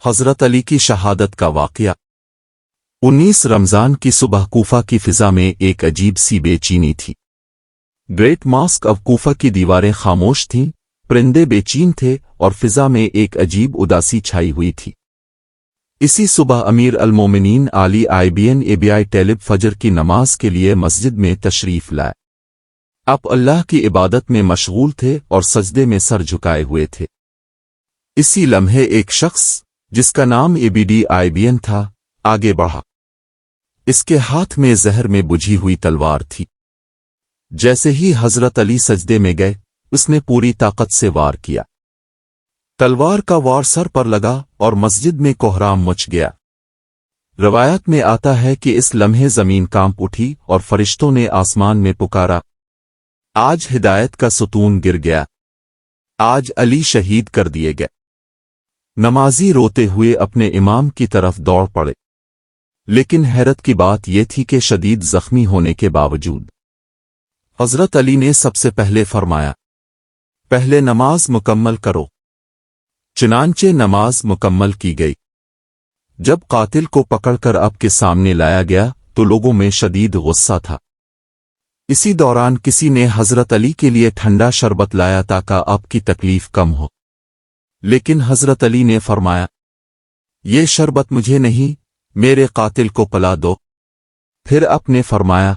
حضرت علی کی شہادت کا واقعہ 19 رمضان کی صبح کوفہ کی فضا میں ایک عجیب سی بے چینی تھی۔ گریٹ ماسک آف کوفہ کی دیواریں خاموش تھیں، پرندے بے چین تھے اور فضا میں ایک عجیب اداسی چھائی ہوئی تھی۔ اسی صبح امیر المومنین علی بن ابی طالب فجر کی نماز کے لیے مسجد میں تشریف لائے۔ آپ اللہ کی عبادت میں مشغول تھے اور سجدے میں سر جھکائے ہوئے تھے۔ اسی لمحے ایک شخص جس کا نام بن تھا آگے بڑھا۔ اس کے ہاتھ میں زہر میں بجھی ہوئی تلوار تھی۔ جیسے ہی حضرت علی سجدے میں گئے، اس نے پوری طاقت سے وار کیا۔ تلوار کا وار سر پر لگا اور مسجد میں کوہرام مچ گیا۔ روایت میں آتا ہے کہ اس لمحے زمین کانپ اٹھی اور فرشتوں نے آسمان میں پکارا، آج ہدایت کا ستون گر گیا، آج علی شہید کر دیے گئے۔ نمازی روتے ہوئے اپنے امام کی طرف دوڑ پڑے، لیکن حیرت کی بات یہ تھی کہ شدید زخمی ہونے کے باوجود حضرت علی نے سب سے پہلے فرمایا، پہلے نماز مکمل کرو۔ چنانچہ نماز مکمل کی گئی۔ جب قاتل کو پکڑ کر آپ کے سامنے لایا گیا تو لوگوں میں شدید غصہ تھا۔ اسی دوران کسی نے حضرت علی کے لیے ٹھنڈا شربت لایا تاکہ آپ کی تکلیف کم ہو، لیکن حضرت علی نے فرمایا، یہ شربت مجھے نہیں، میرے قاتل کو پلا دو۔ پھر آپ نے فرمایا،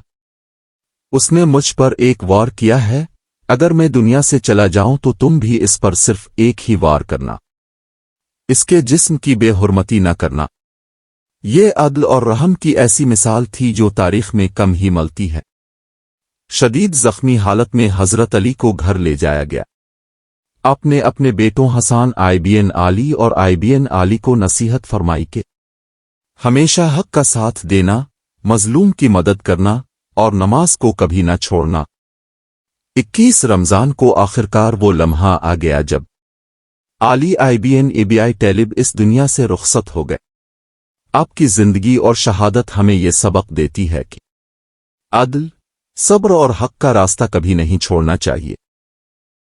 اس نے مجھ پر ایک وار کیا ہے، اگر میں دنیا سے چلا جاؤں تو تم بھی اس پر صرف ایک ہی وار کرنا، اس کے جسم کی بے حرمتی نہ کرنا۔ یہ عدل اور رحم کی ایسی مثال تھی جو تاریخ میں کم ہی ملتی ہے۔ شدید زخمی حالت میں حضرت علی کو گھر لے جایا گیا۔ آپ نے اپنے بیٹوں حسان بن علی اور بن علی کو نصیحت فرمائی کہ ہمیشہ حق کا ساتھ دینا، مظلوم کی مدد کرنا اور نماز کو کبھی نہ چھوڑنا۔ 21 رمضان کو آخرکار وہ لمحہ آ گیا جب علی بن ابی طالب اس دنیا سے رخصت ہو گئے۔ آپ کی زندگی اور شہادت ہمیں یہ سبق دیتی ہے کہ عدل، صبر اور حق کا راستہ کبھی نہیں چھوڑنا چاہیے۔